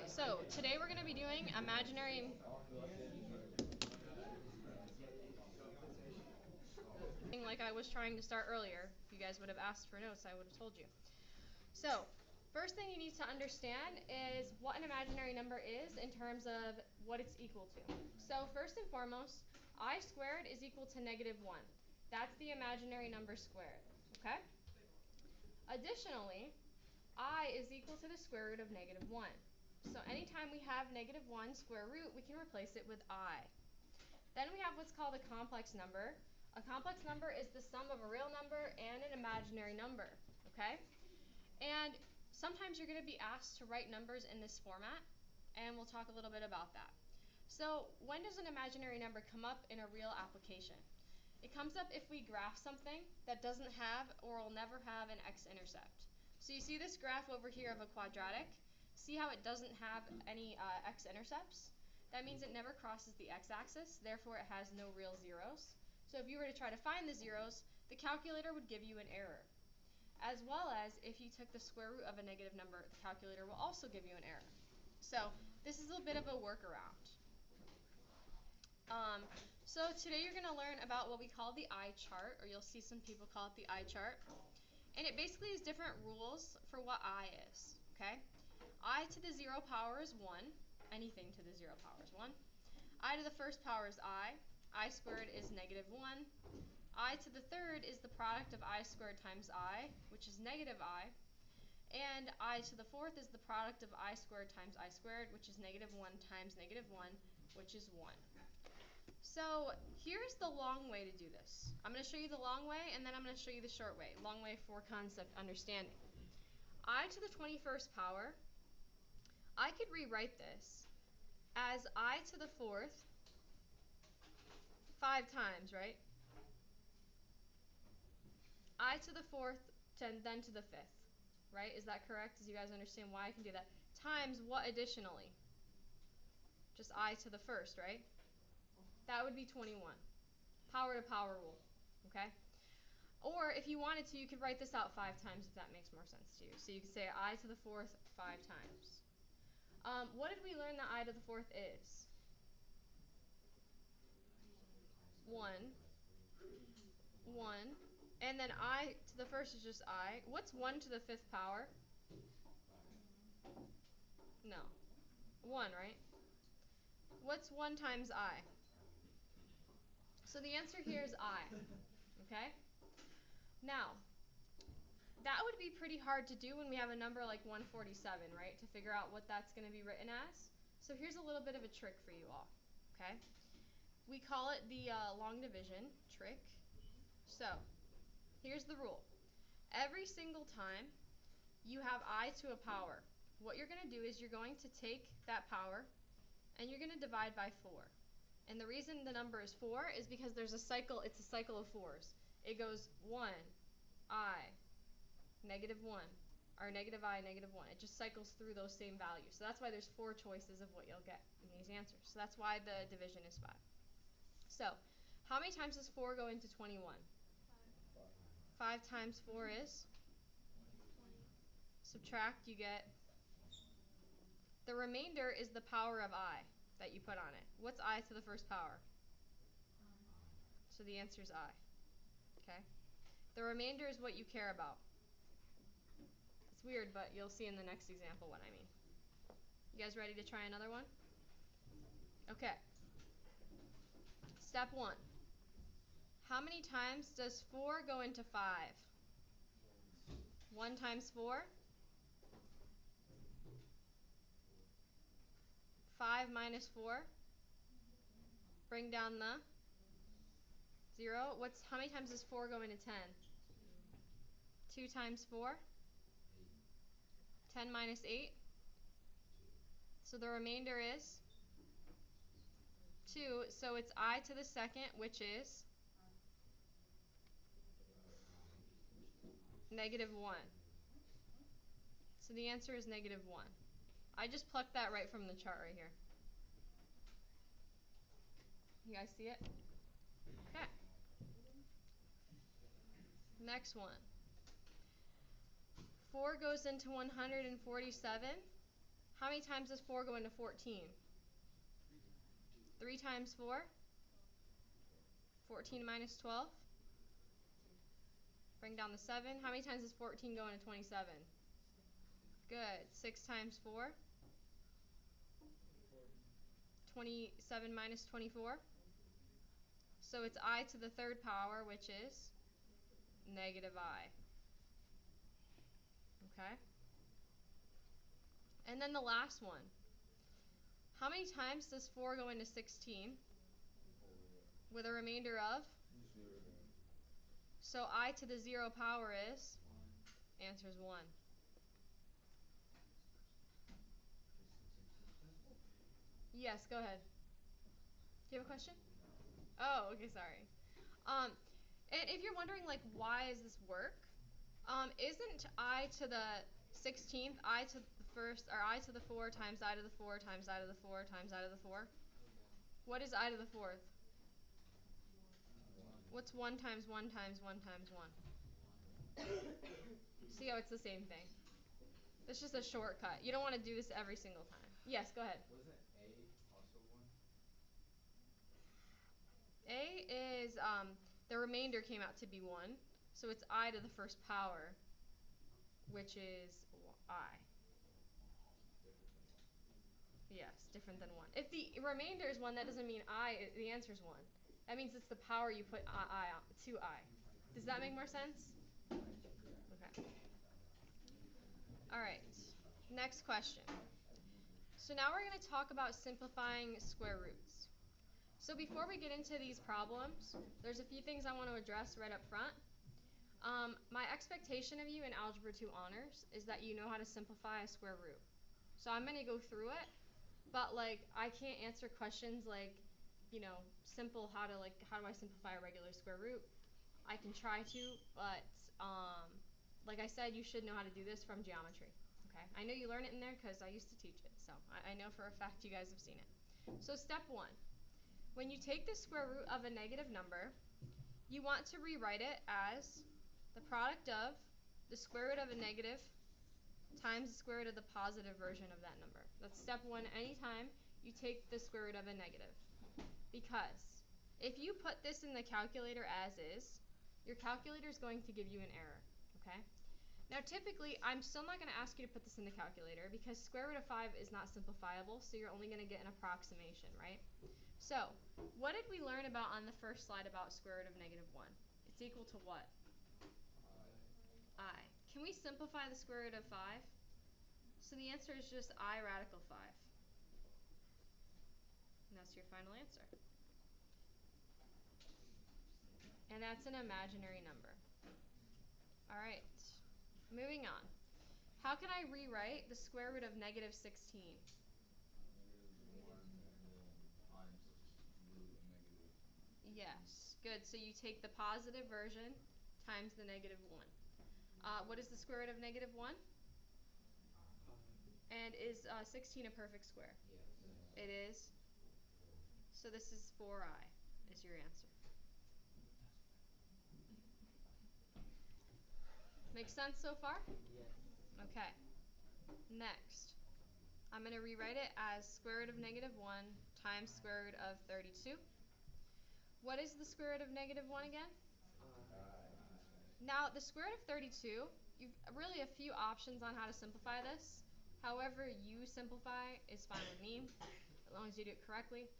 Okay, so today we're going to be doing imaginary like I was trying to start earlier. If you guys would have asked for notes, I would have told you. So, first thing you need to understand is what an imaginary number is in terms of what it's equal to. So, first and foremost, I squared is equal to -1. That's the imaginary number squared, okay? Additionally, I is equal to the square root of -1. So anytime we have -1 square root, we can replace it with I. Then we have what's called a complex number. A complex number is the sum of a real number and an imaginary number, okay? And sometimes you're going to be asked to write numbers in this format, and we'll talk a little bit about that. So when does an imaginary number come up in a real application? It comes up if we graph something that doesn't have or will never have an x-intercept. So you see this graph over here of a quadratic. See how it doesn't have any x-intercepts? That means it never crosses the x-axis, therefore it has no real zeros. So if you were to try to find the zeros, the calculator would give you an error. As well as if you took the square root of a negative number, the calculator will also give you an error. So this is a bit of a workaround. So today you're going to learn about what we call the I chart, or you'll see some people call it the I chart. And it basically is different rules for what I is, okay? I to the 0 power is 1. Anything to the 0 power is 1. I to the first power is I squared is -1. I to the third is the product of I squared times I, which is -I. And I to the fourth is the product of I squared times I squared, which is -1 times -1, which is 1. So here's the long way to do this. I'm going to show you the long way, and then I'm going to show you the short way. Long way for concept understanding. I to the 21st power, I could rewrite this as I to the fourth 5 times, right? I to the fourth, then to the fifth, right? Is that correct? Does you guys understand why I can do that? Times what additionally? Just I to the first, right? That would be 21. Power to power rule, okay? Or if you wanted to, you could write this out 5 times if that makes more sense to you. So you could say I to the fourth 5 times. What did we learn that I to the fourth is? 1. 1. And then I to the first is just I. What's 1 to the 5th power? No. 1, right? What's 1 times I? So the answer here is I. Okay? Now, that would be pretty hard to do when we have a number like 147, right? To figure out what that's going to be written as. So here's a little bit of a trick for you all. Okay? We call it the long division trick. So, here's the rule. Every single time you have I to a power, what you're going to do is you're going to take that power and you're going to divide by 4. And the reason the number is 4 is because there's a cycle, it's a cycle of 4s. It goes 1, I, -1, or -I, -1. It just cycles through those same values. So that's why there's 4 choices of what you'll get in these answers. So that's why the division is 5. So, how many times does 4 go into 21? 5 times 4 is? 20. Subtract, you get? The remainder is the power of I that you put on it. What's I to the first power? So the answer is I. Okay? The remainder is what you care about. It's weird, but you'll see in the next example what I mean. You guys ready to try another one? Okay. Step 1. How many times does 4 go into 5? 1 times 4? 5 minus 4? Bring down the 0. How many times does 4 go into 10? 2 times 4? 10 minus 8? So the remainder is 2. So it's I to the second, which is -1. So the answer is -1. I just plucked that right from the chart right here. You guys see it? Okay. Next one. 4 goes into 147. How many times does 4 go into 14? 3 times 4? 14 minus 12? Bring down the 7. How many times does 14 go into 27? Good. 6 times 4? 27 minus 24? So it's I to the third power, which is negative I. Okay? And then the last one. How many times does 4 go into 16? With a remainder of? 0. So I to the 0 power is? Answer is 1. Yes, go ahead. Do you have a question? Oh, okay, sorry. And if you're wondering, like, why does this work? Isn't I to the 16th, I to the first, or I to the 4 times I to the 4 times I to the 4 times I to the 4? What is I to the 4th? What's 1 times 1 times 1 times 1? See how it's the same thing. It's just a shortcut. You don't want to do this every single time. Yes, go ahead. Wasn't A also 1? A is, the remainder came out to be 1. So it's I to the first power, which is I. Different than 1. Yes, different than 1. If the remainder is 1, that doesn't mean I, the answer is 1. That means it's the power you put I to I. Does that make more sense? Yeah. Okay. All right. Next question. So now we're going to talk about simplifying square roots. So before we get into these problems, there's a few things I want to address right up front. My expectation of you in Algebra 2 Honors is that you know how to simplify a square root. So I'm going to go through it, but like I can't answer questions like, simple how do I simplify a regular square root? I can try to, but like I said, you should know how to do this from geometry. Okay, I know you learn it in there because I used to teach it, so I know for a fact you guys have seen it. So step 1, when you take the square root of a negative number, you want to rewrite it as the product of the square root of a negative times the square root of the positive version of that number. That's step 1 anytime you take the square root of a negative. Because if you put this in the calculator as is, your calculator is going to give you an error, okay? Now typically, I'm still not going to ask you to put this in the calculator because square root of 5 is not simplifiable, so you're only going to get an approximation, right? So, what did we learn about on the first slide about square root of negative 1? It's equal to what? I. Can we simplify the square root of 5? So the answer is just I radical 5. And that's your final answer. And that's an imaginary number. All right, moving on. How can I rewrite the square root of negative 16? Negative 1 and then times just root of negative. Yes, good. So you take the positive version times the negative 1. What is the square root of negative 1? And is 16 a perfect square? Yes. It is. So this is 4i is your answer. Make sense so far? Yes. Okay. Next, I'm going to rewrite it as square root of negative 1 times square root of 32. What is the square root of negative 1 again? Now, the square root of 32, you've really a few options on how to simplify this. However you simplify is fine with me, as long as you do it correctly.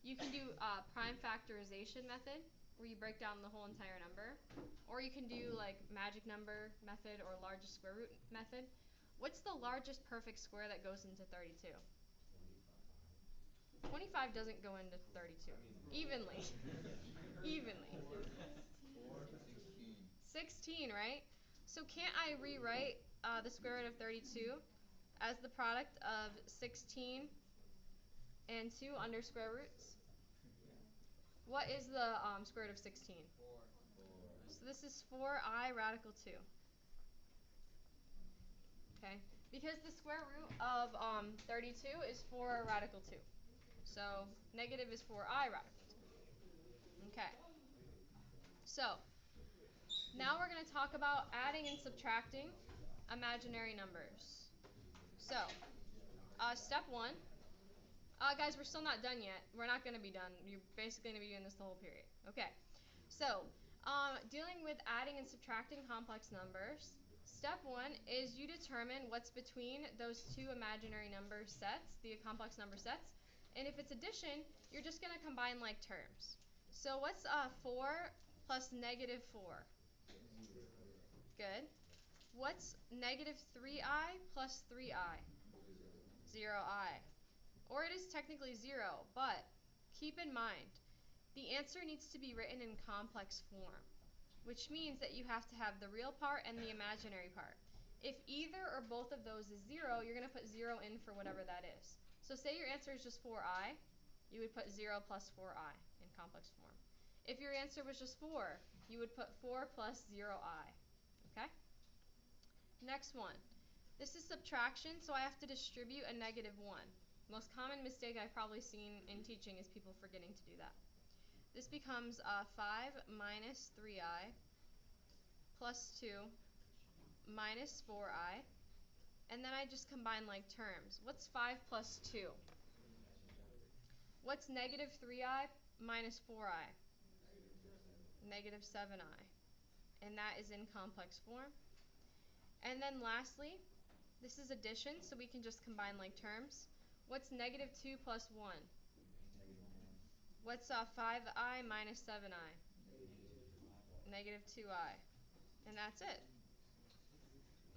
You can do prime factorization method, where you break down the whole entire number. Or you can do like magic number method or largest square root method. What's the largest perfect square that goes into 32? 25 doesn't go into 32. Evenly. Evenly. 16. 16, right? So can't I rewrite the square root of 32 as the product of 16 and 2 under square roots? What is the square root of 16? 4. So this is 4i radical 2. Okay? Because the square root of 32 is 4 radical 2. So negative is 4i radical 2. Okay. So now we're going to talk about adding and subtracting imaginary numbers. So Step one. Guys, we're still not done yet. We're not going to be done. You're basically going to be doing this the whole period. Okay. So, dealing with adding and subtracting complex numbers. Step one is you determine what's between those two imaginary number sets, the complex number sets. And if it's addition, you're just going to combine like terms. So what's 4 plus negative 4? Good. What's negative 3i plus 3i? 0i. Or it is technically 0, but keep in mind, the answer needs to be written in complex form, which means that you have to have the real part and the imaginary part. If either or both of those is 0, you're going to put 0 in for whatever that is. So say your answer is just 4i, you would put 0 plus 4i in complex form. If your answer was just 4, you would put 4 plus 0i. Okay? Next one. This is subtraction, so I have to distribute a negative 1. Most common mistake I've probably seen in teaching is people forgetting to do that. This becomes 5 minus 3i plus 2 minus 4i. And then I just combine like terms. What's 5 plus 2? What's negative 3i minus 4i? Negative 7i. And that is in complex form. And then lastly, this is addition, so we can just combine like terms. What's negative 2 plus 1? What's 5i minus 7i? Negative 2i. And that's it.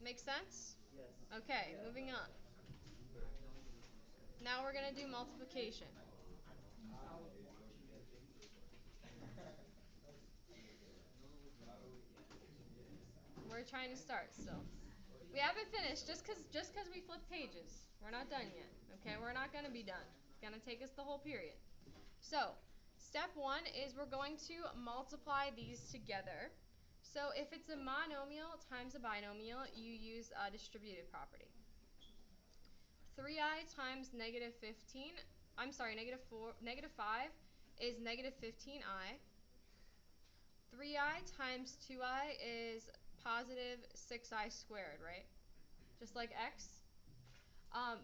Make sense? Yes. Okay, moving on. Now we're going to do multiplication. We're trying to start still. We haven't finished just cause we flipped pages. We're not done yet. Okay, we're not going to be done. It's going to take us the whole period. So, step one is we're going to multiply these together. So if it's a monomial times a binomial, you use a distributive property. 3i times negative 15, negative 5 is negative 15i. 3i times 2i is positive 6i squared, right? Just like x.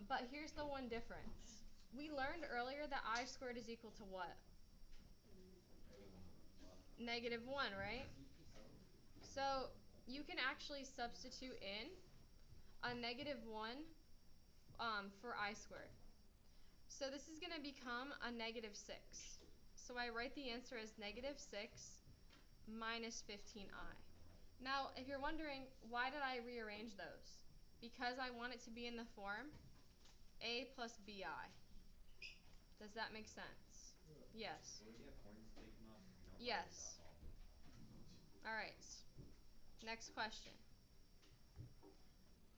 But here's the one difference. We learned earlier that I squared is equal to what? Negative 1, right? So you can actually substitute in a negative 1 for I squared. So this is going to become a negative 6. So I write the answer as negative 6 minus 15i. Now, if you're wondering, why did I rearrange those? Because I want it to be in the form a plus bi. Does that make sense? Yes. Will we get points taken off if we don't Yes. write that all? All right. Next question.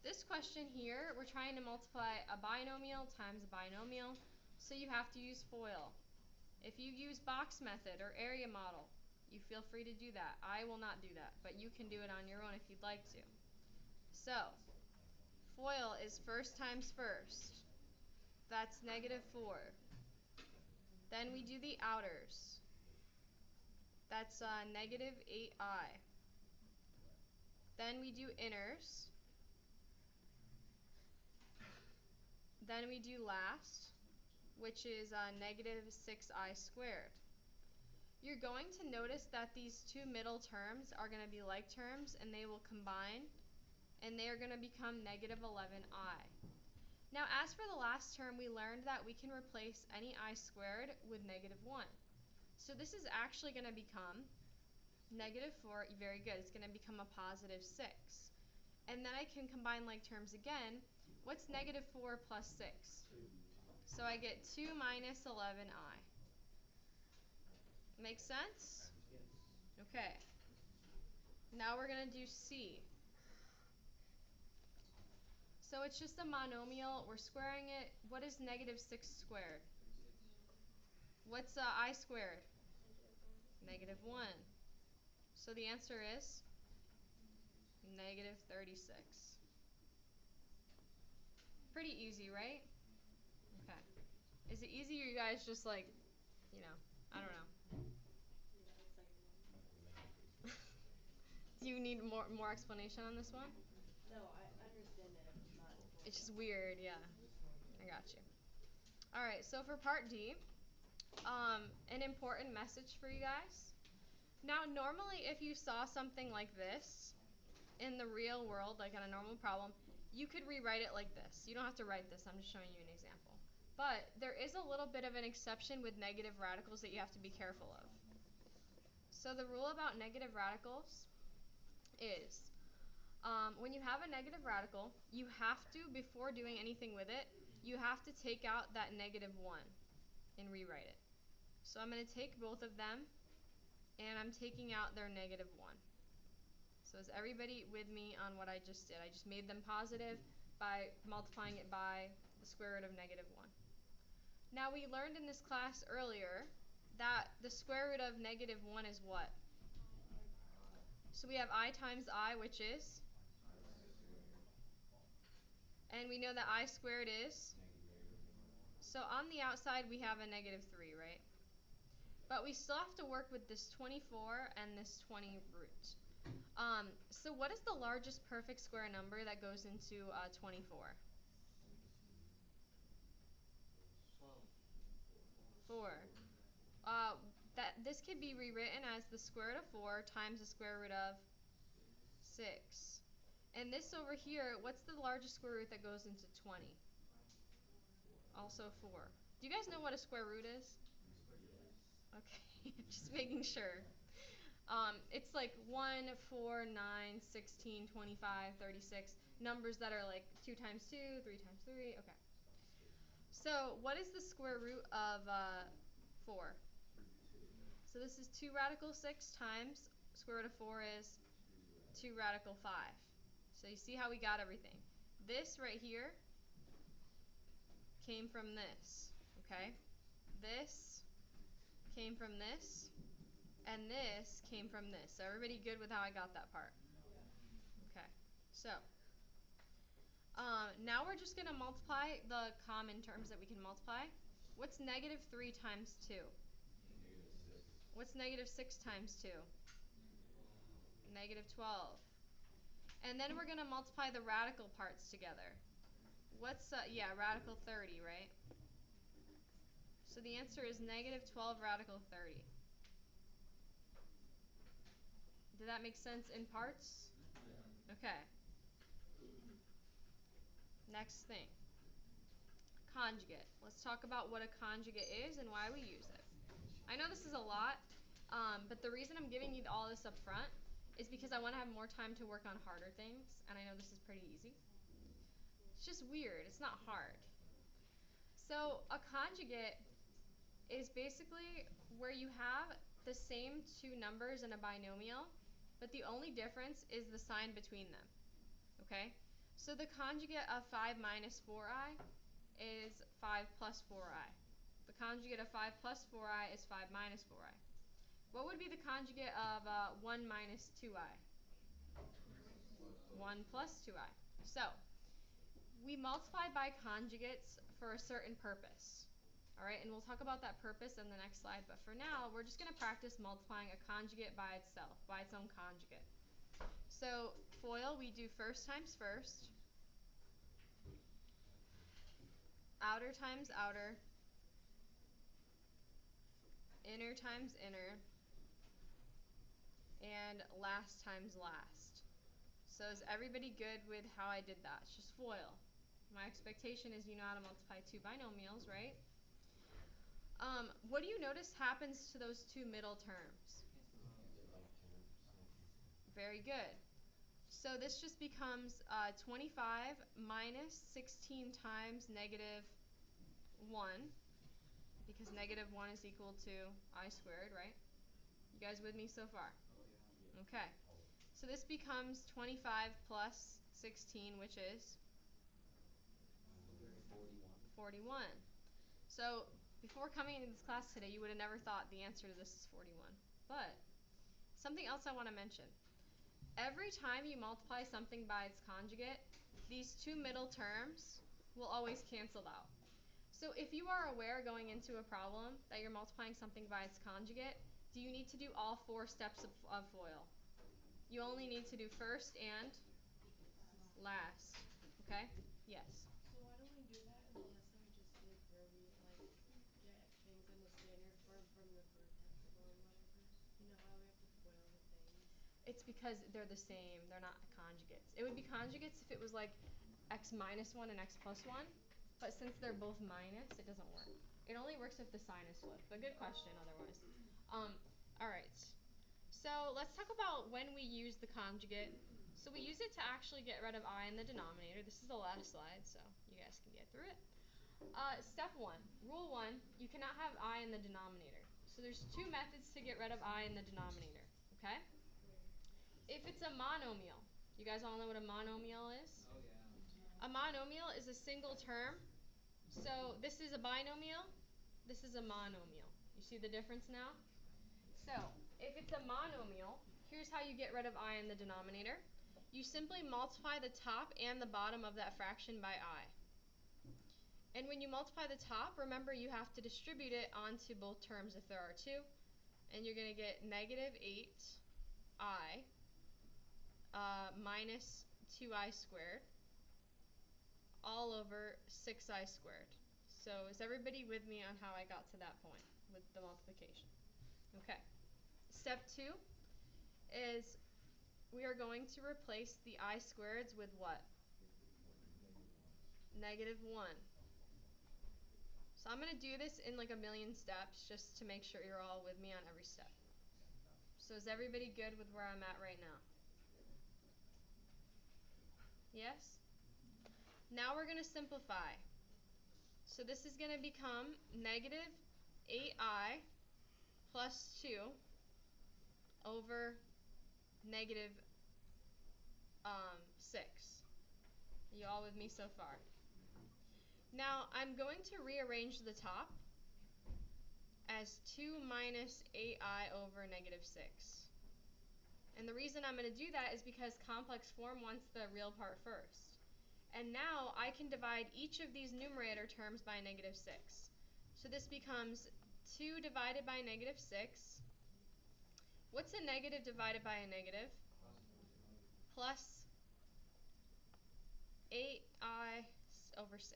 This question here, we're trying to multiply a binomial times a binomial, so you have to use FOIL. If you use box method or area model, you feel free to do that. I will not do that, but you can do it on your own if you'd like to. So, FOIL is first times first. That's negative 4. Then we do the outers. That's negative 8i. Then we do inners. Then we do last, which is negative 6i squared. You're going to notice that these two middle terms are going to be like terms, and they will combine, and they are going to become negative 11i. Now, as for the last term, we learned that we can replace any I squared with negative 1. So this is actually going to become negative 4. Very good. It's going to become a positive 6. And then I can combine like terms again. What's negative 4 plus 6? 2. So I get 2 minus 11i. Make sense? Yes. Okay. Now we're going to do C. So it's just a monomial. We're squaring it. What is negative 6 squared? What's I squared? Negative 1. So the answer is negative 36. Pretty easy, right? Okay. Is it easy, or you guys just like, I don't know. Do you need more explanation on this one? No, I understand it. I'm just not. It's just weird, yeah. I got you. Alright, so for part D, an important message for you guys. Now, normally if you saw something like this in the real world, like on a normal problem, you could rewrite it like this. You don't have to write this, I'm just showing you an example. But there is a little bit of an exception with negative radicals that you have to be careful of. So the rule about negative radicals is when you have a negative radical, you have to, before doing anything with it, you have to take out that -1 and rewrite it. So I'm going to take both of them, and I'm taking out their -1. So is everybody with me on what I just did? I just made them positive by multiplying it by the square root of -1. Now we learned in this class earlier that the square root of -1 is what? So we have I times I, which is? And we know that I squared is? So on the outside we have a -3, right? But we still have to work with this 24 and this 20 root. So what is the largest perfect square number that goes into 24? 4. This could be rewritten as the square root of 4 times the square root of 6. And this over here, what's the largest square root that goes into 20? Also 4. Do you guys know what a square root is? Okay, just making sure. It's like 1, 4, 9, 16, 25, 36. Numbers that are like 2 times 2, 3 times 3. Okay. So what is the square root of 4? So this is 2 radical 6 times square root of 4 is 2 radical 5. So you see how we got everything. This right here came from this, okay? This came from this, and this came from this. So everybody good with how I got that part? Okay, so now we're just going to multiply the common terms that we can multiply. What's -3 times 2? What's -6 times 2? -12. And then we're going to multiply the radical parts together. What's, radical 30, right? So the answer is -12 radical 30. Did that make sense in parts? Okay. Next thing. Conjugate. Let's talk about what a conjugate is and why we use it. I know this is a lot, but the reason I'm giving you all this up front is because I want to have more time to work on harder things, and I know this is pretty easy. It's just weird. It's not hard. So a conjugate is basically where you have the same two numbers in a binomial, but the only difference is the sign between them. Okay? So the conjugate of 5 minus 4i is 5 plus 4i. The conjugate of 5 plus 4i is 5 minus 4i. What would be the conjugate of 1 minus 2i? 1 plus 2i. So, we multiply by conjugates for a certain purpose. Alright, and we'll talk about that purpose in the next slide, but for now, we're just going to practice multiplying a conjugate by itself, by its own conjugate. So, FOIL, we do first times first, outer times outer, inner times inner, and last times last. So is everybody good with how I did that? It's just FOIL. My expectation is you know how to multiply two binomials, right? What do you notice happens to those two middle terms? Very good. So this just becomes 25 minus 16 times -1, because -1 is equal to I squared, right? You guys with me so far? Okay. So this becomes 25 plus 16, which is? 41. So before coming into this class today, you would have never thought the answer to this is 41. But something else I want to mention. Every time you multiply something by its conjugate, these two middle terms will always cancel out. So if you are aware going into a problem that you're multiplying something by its conjugate, do you need to do all 4 steps of FOIL? You only need to do first and last. Okay? Yes? So why don't we do that in the lesson It's because they're the same. They're not conjugates. It would be conjugates if it was like x minus 1 and x plus 1. But since they're both minus, it doesn't work. It only works if the sign is flipped. But good question otherwise. Alright. So let's talk about when we use the conjugate. So we use it to actually get rid of I in the denominator. This is the last slide, so you guys can get through it. Step 1. Rule 1. You cannot have I in the denominator. So there's two methods to get rid of I in the denominator. Okay? If it's a monomial. You guys all know what a monomial is? Oh yeah. A monomial is a single term. So this is a binomial. This is a monomial. You see the difference now? So if it's a monomial, here's how you get rid of I in the denominator. You simply multiply the top and the bottom of that fraction by I. And when you multiply the top, remember you have to distribute it onto both terms if there are two. And you're going to get negative 8I minus 2I squared all over 6I squared. So is everybody with me on how I got to that point with the multiplication? Okay. Step 2 is we are going to replace the I squareds with what? Negative 1. So I'm going to do this in like a million steps just to make sure you're all with me on every step. So is everybody good with where I'm at right now? Yes? Now we're going to simplify. So this is going to become negative 8I plus 2 over negative 6. You all with me so far? Now I'm going to rearrange the top as 2 minus 8I over negative 6. And the reason I'm going to do that is because complex form wants the real part first. And now I can divide each of these numerator terms by negative 6. So this becomes 2 divided by negative 6. What's a negative divided by a negative? Plus 8I over 6.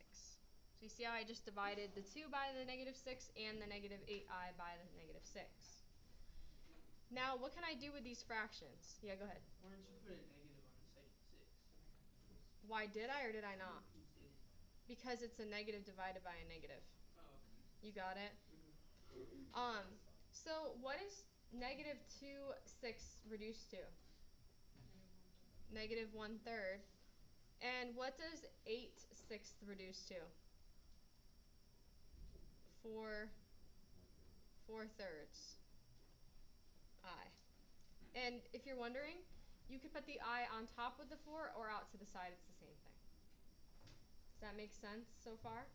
So you see how I just divided the 2 by the negative 6 and the negative 8I by the negative 6. Now, what can I do with these fractions? Yeah, go ahead. Why don't you put a negative on the side of 6? Why did I or did I not? You did. Because it's a negative divided by a negative. Oh, okay. You got it? So what is negative 2 6 reduced to? Negative 1/3. And what does 8 6 reduce to? 4/4. I. And if you're wondering, you could put the I on top of the 4 or out to the side. It's the same thing. Does that make sense so far?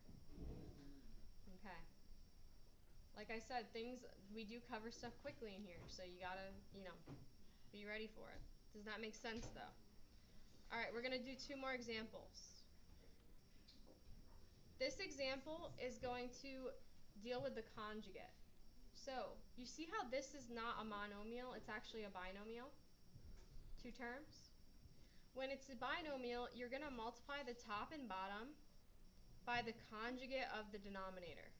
Okay. Like I said, we do cover stuff quickly in here, so you gotta, be ready for it. Does that make sense though? Alright, we're gonna do 2 more examples. This example is going to deal with the conjugate. So, you see how this is not a monomial, it's actually a binomial? 2 terms? When it's a binomial, you're going to multiply the top and bottom by the conjugate of the denominator.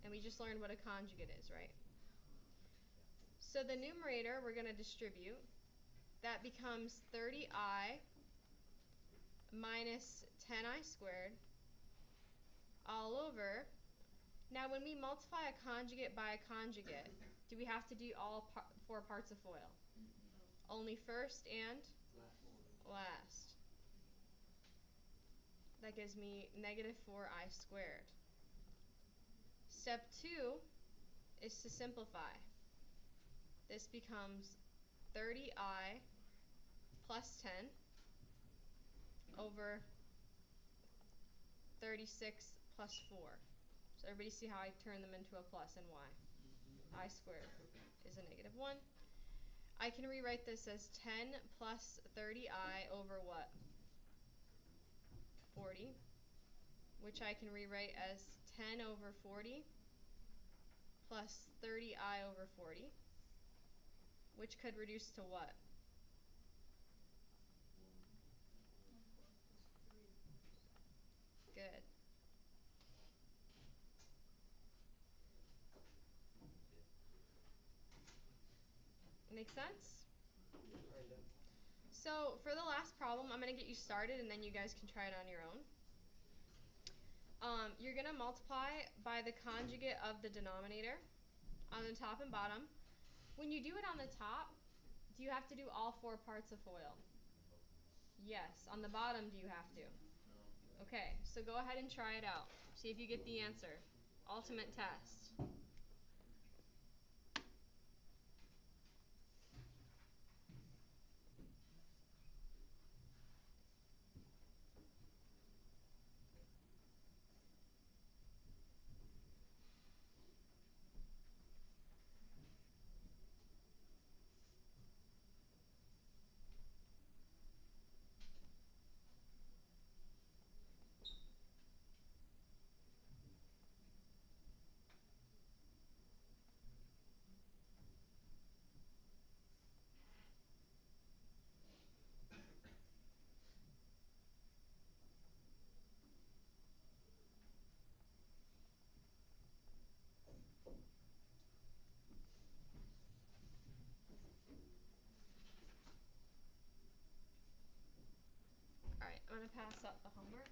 And we just learned what a conjugate is, right? So the numerator we're going to distribute. That becomes 30I minus 10I squared all over. Now when we multiply a conjugate by a conjugate, do we have to do all 4 parts of FOIL? Only first and last. That gives me negative 4I squared. Step 2 is to simplify. This becomes 30I plus 10 over 36 plus 4. So everybody see how I turn them into a plus and why? I squared is a negative 1. I can rewrite this as 10 plus 30I over what? 40. Which I can rewrite as 10 over 40 plus 30I over 40. Which could reduce to what? 1/4 plus 3. Good. Make sense? So for the last problem, I'm gonna get you started and then you guys can try it on your own. You're gonna multiply by the conjugate of the denominator on the top and bottom. When you do it on the top, do you have to do all four parts of FOIL? Yes. On the bottom, do you have to? No. Okay, so go ahead and try it out. See if you get the answer. Ultimate test. Alright, I'm gonna pass up the homework.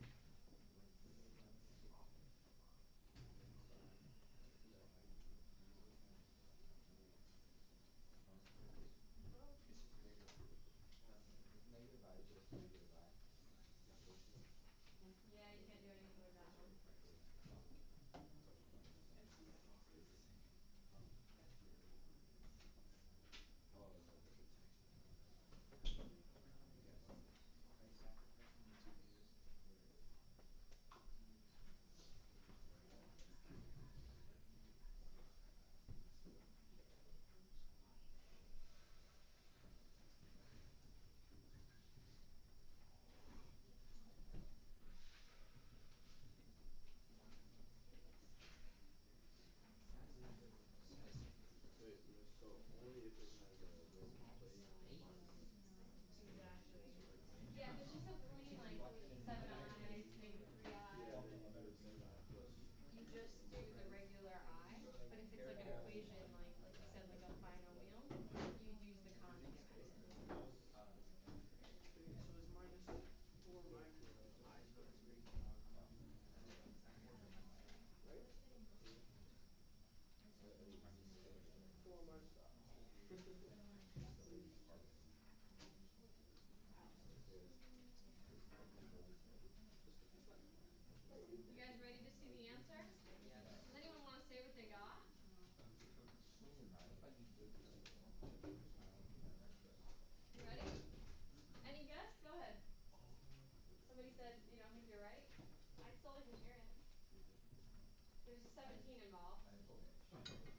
Huh? It's just negative. If negative I is just negative I. Yeah, you can't do anything with that one. It's the same. Oh, the text is not right. By sacrificing the 2 years. Wait, so only if it has a decimal place minus Exactly. so like Yeah, if it's just a plain like, what was it, 7i's, negative yeah, 3i's, then you do negative I plus you just do the regular I. But if it's like an equation, like you said, like a binomial, you'd use the conjugate method. Wait, so is minus 4 minus I, so that's 3. Right? Minus 4. 4 minus the It's not. You guys ready to see the answer? Yes. Does anyone want to say what they got? You ready? Any guess? Go ahead. Somebody said you don't think you're right. I'd still like to hear it. There's a 17 involved. I didn't finish.